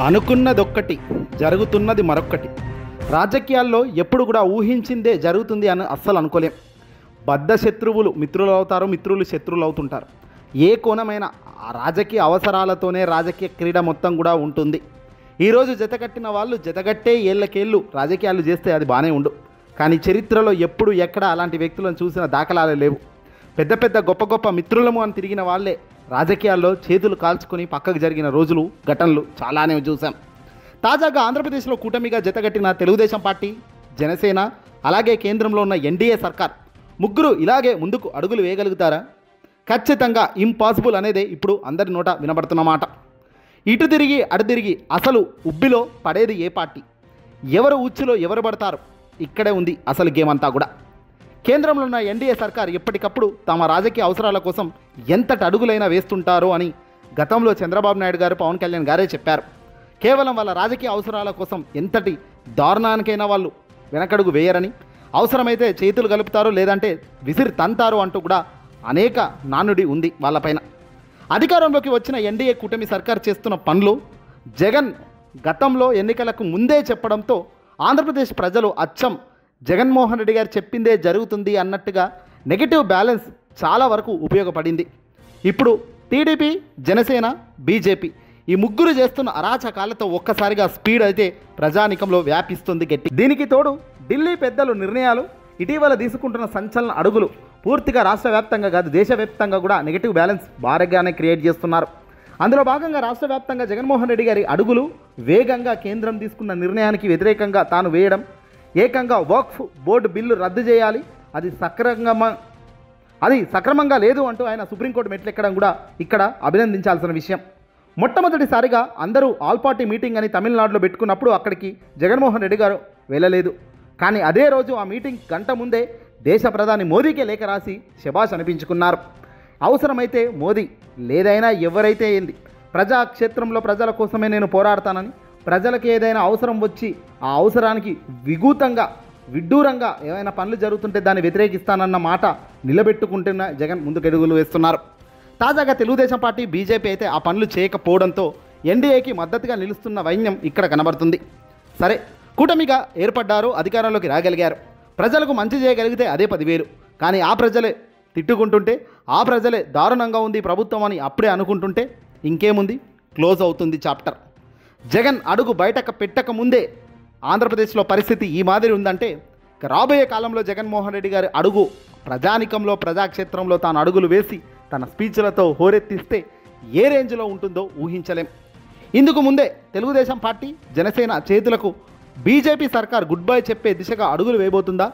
అనుకున్నదొక్కటి జరుగుతున్నది మరొక్కటి. రాజకీయాల్లో ఎప్పుడు కూడా ఊహించిందే జరుగుతుంది అని అస్సలు అనుకోలేం. బద్ధ శత్రువులు మిత్రులు అవుతారు, మిత్రులు శత్రువులు అవుతుంటారు. ఏ కోణమైన ఆ రాజకీయ అవసరాలతోనే రాజకీయ క్రీడ మొత్తం కూడా ఉంటుంది. ఈరోజు జతకట్టిన వాళ్ళు జతగట్టే ఏళ్ళకేళ్ళు రాజకీయాలు చేస్తే అది బాగానే ఉండు. కానీ చరిత్రలో ఎప్పుడు ఎక్కడ అలాంటి వ్యక్తులను చూసిన దాఖలాలు లేవు. పెద్ద పెద్ద గొప్ప గొప్ప మిత్రులము అని తిరిగిన వాళ్ళే రాజకీయాల్లో చేతులు కాల్చుకొని పక్కకు జరిగిన రోజులు ఘటనలు చాలానే చూసాం. తాజాగా ఆంధ్రప్రదేశ్లో కూటమిగా జతగట్టిన తెలుగుదేశం పార్టీ, జనసేన, అలాగే కేంద్రంలో ఉన్న ఎన్డీఏ సర్కార్ ముగ్గురు ఇలాగే ముందుకు అడుగులు వేయగలుగుతారా? ఖచ్చితంగా ఇంపాసిబుల్ అనేదే ఇప్పుడు అందరి నోట వినబడుతున్నమాట. ఇటు తిరిగి అటు తిరిగి అసలు ఉబ్బిలో పడేది ఏ పార్టీ, ఎవరు ఉచ్చులో ఎవరు పడతారు, ఇక్కడే ఉంది అసలు గేమ్ అంతా కూడా. కేంద్రంలో ఉన్న ఎన్డీఏ సర్కార్ ఎప్పటికప్పుడు తమ రాజకీయ అవసరాల కోసం ఎంతటి అడుగులైనా వేస్తుంటారో అని గతంలో చంద్రబాబు నాయుడు గారు, పవన్ కళ్యాణ్ గారే చెప్పారు. కేవలం వాళ్ళ రాజకీయ అవసరాల కోసం ఎంతటి దారుణానికైనా వాళ్ళు వెనకడుగు వేయరని, అవసరమైతే చేతులు కలుపుతారు, లేదంటే విసిరి తంతారు అంటూ కూడా అనేక నానుడి ఉంది వాళ్ళపైన. అధికారంలోకి వచ్చిన ఎన్డీఏ కూటమి సర్కార్ చేస్తున్న పనులు జగన్ గతంలో ఎన్నికలకు ముందే చెప్పడంతో ఆంధ్రప్రదేశ్ ప్రజలు అచ్చం జగన్మోహన్ రెడ్డి గారు చెప్పిందే జరుగుతుంది అన్నట్టుగా నెగిటివ్ బ్యాలెన్స్ చాలా వరకు ఉపయోగపడింది. ఇప్పుడు టీడీపీ, జనసేన, బీజేపీ ఈ ముగ్గురు చేస్తున్న అరాచకాలతో ఒక్కసారిగా స్పీడ్ అయితే ప్రజానికంలో వ్యాపిస్తుంది గట్టి. దీనికి తోడు ఢిల్లీ పెద్దలు నిర్ణయాలు, ఇటీవల తీసుకుంటున్న సంచలన అడుగులు పూర్తిగా రాష్ట్ర వ్యాప్తంగా కాదు దేశవ్యాప్తంగా కూడా నెగిటివ్ బ్యాలెన్స్ భారీగానే క్రియేట్ చేస్తున్నారు. అందులో భాగంగా రాష్ట్ర వ్యాప్తంగా జగన్మోహన్ రెడ్డి గారి అడుగులు వేగంగా కేంద్రం తీసుకున్న నిర్ణయానికి వ్యతిరేకంగా తాను వేయడం, ఏకంగా వక్ఫ్ బోర్డు బిల్లు రద్దు చేయాలి, అది సక్రమంగా లేదు అంటూ ఆయన సుప్రీంకోర్టు మెట్లెక్కడం కూడా ఇక్కడ అభినందించాల్సిన విషయం. మొట్టమొదటిసారిగా అందరూ ఆల్ పార్టీ మీటింగ్ అని తమిళనాడులో పెట్టుకున్నప్పుడు అక్కడికి జగన్మోహన్ రెడ్డి గారు వెళ్ళలేదు. కానీ అదే రోజు ఆ మీటింగ్ గంట ముందే దేశ ప్రధాని మోదీకే లేఖ రాసి శభాష్ అనిపించుకున్నారు. అవసరమైతే మోదీ, లేదైనా ఎవరైతే ఏంది, ప్రజాక్షేత్రంలో ప్రజల కోసమే నేను పోరాడతానని, ప్రజలకు ఏదైనా అవసరం వచ్చి ఆ అవసరానికి విడ్డూరంగా ఏమైనా పనులు జరుగుతుంటే దాన్ని వ్యతిరేకిస్తానన్న మాట నిలబెట్టుకుంటున్న జగన్ ముందుకెడుగులు వేస్తున్నారు. తాజాగా తెలుగుదేశం పార్టీ, బీజేపీ అయితే ఆ పనులు చేయకపోవడంతో ఎన్డీఏకి మద్దతుగా నిలుస్తున్న వైన్యం ఇక్కడ కనబడుతుంది. సరే, కూటమిగా ఏర్పడ్డారు, అధికారంలోకి రాగలిగారు, ప్రజలకు మంచి చేయగలిగితే అదే 10,000. కానీ ఆ ప్రజలే తిట్టుకుంటుంటే, ఆ ప్రజలే దారుణంగా ఉంది ప్రభుత్వం అని అప్పుడే అనుకుంటుంటే ఇంకేముంది, క్లోజ్ అవుతుంది చాప్టర్. జగన్ అడుగు బయటకు పెట్టక ముందే ఆంధ్రప్రదేశ్లో పరిస్థితి ఈ మాదిరి ఉందంటే రాబోయే కాలంలో జగన్మోహన్ రెడ్డి గారి అడుగు ప్రజానికంలో, ప్రజాక్షేత్రంలో తాను అడుగులు వేసి తన స్పీచ్లతో హోరెత్తిస్తే ఏ రేంజ్లో ఉంటుందో ఊహించలేం. ఇందుకు ముందే తెలుగుదేశం పార్టీ, జనసేన చేతులకు బీజేపీ సర్కార్ గుడ్ బై చెప్పే దిశగా అడుగులు వేయబోతుందా?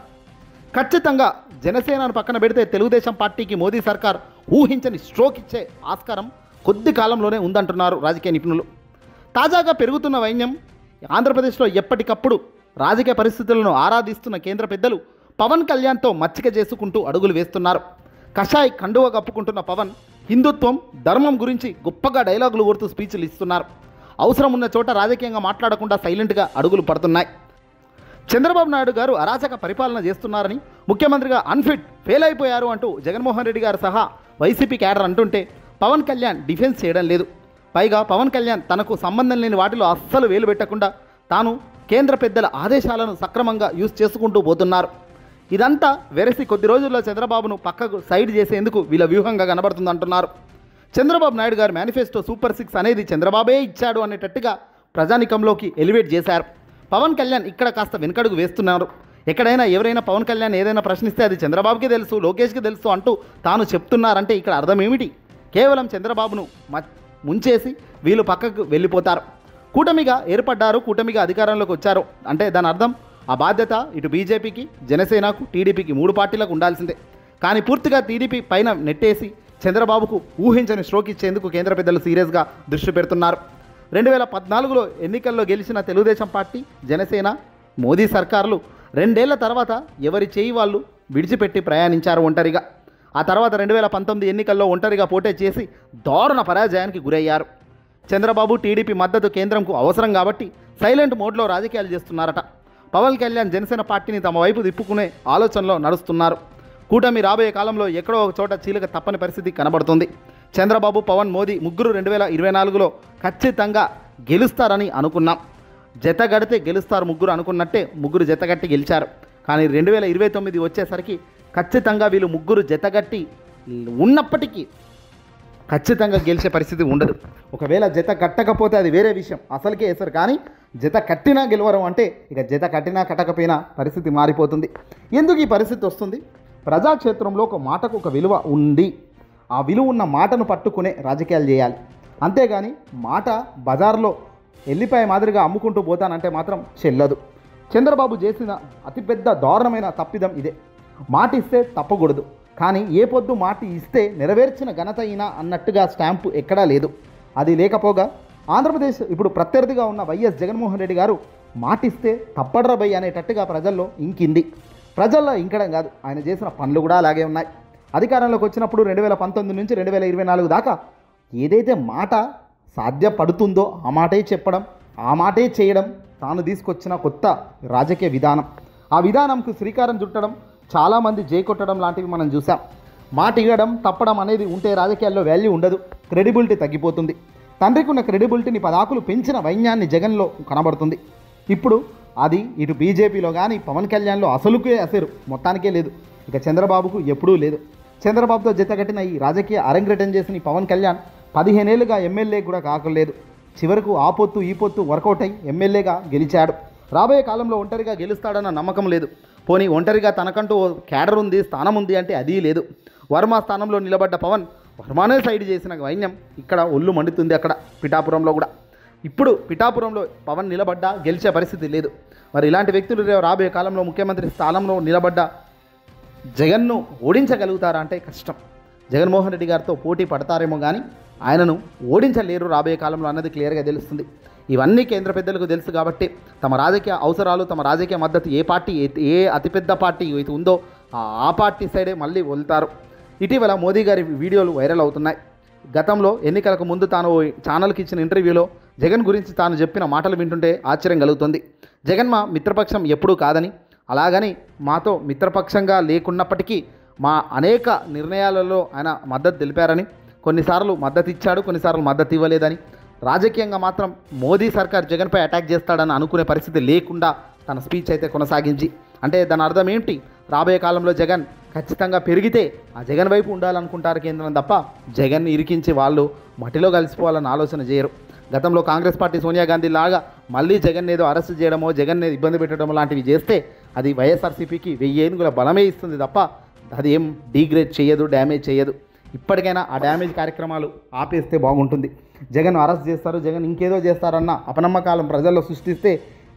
ఖచ్చితంగా జనసేనను పక్కన పెడితే తెలుగుదేశం పార్టీకి మోదీ సర్కార్ ఊహించని స్ట్రోక్ ఇచ్చే ఆస్కారం కొద్ది కాలంలోనే ఉందంటున్నారు రాజకీయ నిపుణులు. తాజాగా పెరుగుతున్న వైన్యం, ఆంధ్రప్రదేశ్లో ఎప్పటికప్పుడు రాజకీయ పరిస్థితులను ఆరాధిస్తున్న కేంద్ర పెద్దలు పవన్ కళ్యాణ్తో మచ్చిక చేసుకుంటూ అడుగులు వేస్తున్నారు. కషాయ్ కండువ కప్పుకుంటున్న పవన్ హిందుత్వం, ధర్మం గురించి గొప్పగా డైలాగులు కొడుతూ స్పీచ్లు ఇస్తున్నారు. అవసరం ఉన్న చోట రాజకీయంగా మాట్లాడకుండా సైలెంట్గా అడుగులు పడుతున్నాయి. చంద్రబాబు నాయుడు గారు అరాచక పరిపాలన చేస్తున్నారని, ముఖ్యమంత్రిగా అన్ఫిట్, ఫెయిల్ అయిపోయారు అంటూ జగన్మోహన్ రెడ్డి గారు సహా వైసీపీ క్యాడర్ అంటుంటే పవన్ కళ్యాణ్ డిఫెన్స్ చేయడం లేదు. పైగా పవన్ కళ్యాణ్ తనకు సంబంధం లేని వాటిలో అస్సలు వేలు పెట్టకుండా తాను కేంద్ర పెద్దల ఆదేశాలను సక్రమంగా యూజ్ చేసుకుంటూ పోతున్నారు. ఇదంతా వెరసి కొద్ది రోజుల్లో చంద్రబాబును పక్కకు సైడ్ చేసేందుకు వీళ్ళ వ్యూహంగా కనబడుతుందంటున్నారు. చంద్రబాబు నాయుడు గారు మేనిఫెస్టో సూపర్ 6 అనేది చంద్రబాబే ఇచ్చాడు అనేటట్టుగా ప్రజానికంలోకి ఎలివేట్ చేశారు. పవన్ కళ్యాణ్ ఇక్కడ కాస్త వెనుకడుగు వేస్తున్నారు. ఎక్కడైనా ఎవరైనా పవన్ కళ్యాణ్ ఏదైనా ప్రశ్నిస్తే అది చంద్రబాబుకి తెలుసు, లోకేష్కి తెలుసు అంటూ తాను చెప్తున్నారంటే ఇక్కడ అర్థం ఏమిటి? కేవలం చంద్రబాబును ముంచేసి వీళ్ళు పక్కకు వెళ్ళిపోతారు. కూటమిగా ఏర్పడ్డారు, కూటమిగా అధికారంలోకి వచ్చారు అంటే దాని అర్థం ఆ బాధ్యత ఇటు బీజేపీకి, జనసేనకు, టీడీపీకి 3 పార్టీలకు ఉండాల్సిందే. కానీ పూర్తిగా టీడీపీ పైన నెట్టేసి చంద్రబాబుకు ఊహించని స్ట్రోక్ ఇచ్చేందుకు కేంద్ర పెద్దలు సీరియస్గా దృష్టి పెడుతున్నారు. 2014లో ఎన్నికల్లో గెలిచిన తెలుగుదేశం పార్టీ, జనసేన, మోదీ సర్కారులు 2 ఏళ్ల తర్వాత ఎవరి చేయి వాళ్ళు విడిచిపెట్టి ప్రయాణించారు ఒంటరిగా. ఆ తర్వాత 2019 ఎన్నికల్లో ఒంటరిగా పోటీ చేసి దారుణ పరాజయానికి గురయ్యారు. చంద్రబాబు, టీడీపీ మద్దతు కేంద్రంకు అవసరం కాబట్టి సైలెంట్ మోడ్లో రాజకీయాలు చేస్తున్నారట. పవన్ కళ్యాణ్ జనసేన పార్టీని తమ వైపు తిప్పుకునే ఆలోచనలో నడుస్తున్నారు. కూటమి రాబోయే కాలంలో ఎక్కడో ఒక చోట చీలక తప్పని పరిస్థితి కనబడుతుంది. చంద్రబాబు, పవన్, మోదీ ముగ్గురు 2024లో ఖచ్చితంగా గెలుస్తారని అనుకున్నాం. జత గడితే గెలుస్తారు ముగ్గురు అనుకున్నట్టే ముగ్గురు జతగట్టి గెలిచారు. కానీ 2029 వచ్చేసరికి ఖచ్చితంగా వీళ్ళు ముగ్గురు జతగట్టి ఉన్నప్పటికీ ఖచ్చితంగా గెలిచే పరిస్థితి ఉండదు. ఒకవేళ జత కట్టకపోతే అది వేరే విషయం, అసలుకే వేస్తారు. కానీ జత కట్టినా గెలవరం అంటే ఇక జత కట్టినా కట్టకపోయినా పరిస్థితి మారిపోతుంది. ఎందుకు ఈ పరిస్థితి వస్తుంది? ప్రజాక్షేత్రంలో ఒక మాటకు ఒక విలువ ఉంది. ఆ విలువ ఉన్న మాటను పట్టుకునే రాజకీయాలు చేయాలి. అంతేగాని మాట బజార్లో ఎల్లిపాయ మాదిరిగా అమ్ముకుంటూ పోతానంటే మాత్రం చెల్లదు. చంద్రబాబు చేసిన అతిపెద్ద దారుణమైన తప్పిదం ఇదే. మాట ఇస్తే తప్పకూడదు, కానీ ఏ పొద్దు మాట ఇస్తే నెరవేర్చిన ఘనత అయినా అన్నట్టుగా స్టాంపు ఎక్కడా లేదు. అది లేకపోగా ఆంధ్రప్రదేశ్ ఇప్పుడు ప్రత్యర్థిగా ఉన్న వైఎస్ జగన్మోహన్ రెడ్డి గారు మాట ఇస్తే తప్పడరబై అనేటట్టుగా ప్రజల్లో ఇంకింది. ప్రజల్లో ఇంకడం కాదు, ఆయన చేసిన పనులు కూడా అలాగే ఉన్నాయి. అధికారంలోకి వచ్చినప్పుడు 2019 నుంచి 2024 దాకా ఏదైతే మాట సాధ్యపడుతుందో ఆ మాటే చెప్పడం, ఆ మాటే చేయడం తాను తీసుకొచ్చిన కొత్త రాజకీయ విధానం. ఆ విధానంకు శ్రీకారం చుట్టడం, చాలామంది జై కొట్టడం లాంటివి మనం చూసాం. మాట ఇవ్వడం తప్పడం అనేది ఉంటే రాజకీయాల్లో వాల్యూ ఉండదు, క్రెడిబిలిటీ తగ్గిపోతుంది. తండ్రికి ఉన్న క్రెడిబిలిటీని పదాకులు పెంచిన వైన్యాన్ని జగన్లో కనబడుతుంది. ఇప్పుడు అది ఇటు బీజేపీలో కానీ పవన్ కళ్యాణ్లో అసలుకే అసలు మొత్తానికే లేదు. ఇక చంద్రబాబుకు ఎప్పుడూ లేదు. చంద్రబాబుతో జతగట్టిన ఈ రాజకీయ అరంగేటం చేసిన ఈ పవన్ కళ్యాణ్ 15 ఏళ్ళుగా ఎమ్మెల్యే కూడా కాకలేదు. చివరకు ఆ పొత్తు ఈ పొత్తు వర్కౌట్ అయి ఎమ్మెల్యేగా గెలిచాడు. రాబోయే కాలంలో ఒంటరిగా గెలుస్తాడన్న నమ్మకం లేదు. పోనీ ఒంటరిగా తనకంటూ క్యాడర్ ఉంది, స్థానం ఉంది అంటే అది లేదు. వర్మ స్థానంలో నిలబడ్డ పవన్ వర్మనే సైడ్ చేసిన వైన్యం ఇక్కడ ఒళ్ళు మండుతుంది. అక్కడ పిఠాపురంలో కూడా ఇప్పుడు పిఠాపురంలో పవన్ నిలబడ్డా గెలిచే పరిస్థితి లేదు. మరి ఇలాంటి వ్యక్తులు రాబోయే కాలంలో ముఖ్యమంత్రి స్థానంలో నిలబడ్డ జగన్ను ఓడించగలుగుతారా అంటే కష్టం. జగన్మోహన్ రెడ్డి గారితో పోటీ పడతారేమో కానీ ఆయనను ఓడించలేరు రాబోయే కాలంలో అన్నది క్లియర్గా తెలుస్తుంది. ఇవన్నీ కేంద్ర పెద్దలకు తెలుసు కాబట్టి తమ రాజకీయ అవసరాలు, తమ రాజకీయ మద్దతు ఏ పార్టీ ఏ అతిపెద్ద పార్టీ అయితే ఉందో ఆ పార్టీ సైడే మళ్ళీ వెళ్తారు. ఇటీవల మోదీ గారి వీడియోలు వైరల్ అవుతున్నాయి. గతంలో ఎన్నికలకు ముందు తాను ఛానల్కి ఇచ్చిన ఇంటర్వ్యూలో జగన్ గురించి తాను చెప్పిన మాటలు వింటుంటే ఆశ్చర్యం కలుగుతుంది. జగన్ మా మిత్రపక్షం ఎప్పుడూ కాదని, అలాగని మాతో మిత్రపక్షంగా లేకున్నప్పటికీ మా అనేక నిర్ణయాలలో ఆయన మద్దతు తెలిపారని, కొన్నిసార్లు మద్దతు ఇచ్చాడు, కొన్నిసార్లు మద్దతు ఇవ్వలేదని, రాజకీయంగా మాత్రం మోదీ సర్కార్ జగన్పై అటాక్ చేస్తాడని అనుకునే పరిస్థితి లేకుండా తన స్పీచ్ అయితే కొనసాగించి, అంటే దాని అర్థం ఏంటి? రాబోయే కాలంలో జగన్ ఖచ్చితంగా పెరిగితే ఆ జగన్ వైపు ఉండాలనుకుంటారు కేంద్రం తప్ప జగన్ ఇరికించి వాళ్ళు మట్టిలో కలిసిపోవాలని ఆలోచన చేయరు. గతంలో కాంగ్రెస్ పార్టీ సోనియా గాంధీ లాగా మళ్ళీ జగన్ ఏదో అరెస్ట్ చేయడమో, జగన్ ఇబ్బంది పెట్టడం లాంటివి చేస్తే అది వైఎస్ఆర్సీపీకి 1000 ఏనుగుల బలమే ఇస్తుంది తప్ప అది ఏం డీగ్రేడ్ చేయదు, డ్యామేజ్ చేయదు. ఇప్పటికైనా ఆ డ్యామేజ్ కార్యక్రమాలు ఆపేస్తే బాగుంటుంది. జగన్ అరెస్ట్ చేస్తారు, జగన్ ఇంకేదో చేస్తారన్న అపనమ్మకాలను ప్రజల్లో సృష్టిస్తే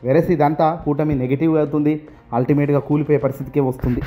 వెరసి ఇదంతా కూటమి నెగిటివ్ అవుతుంది, అల్టిమేట్గా కూలిపోయే పరిస్థితికే వస్తుంది.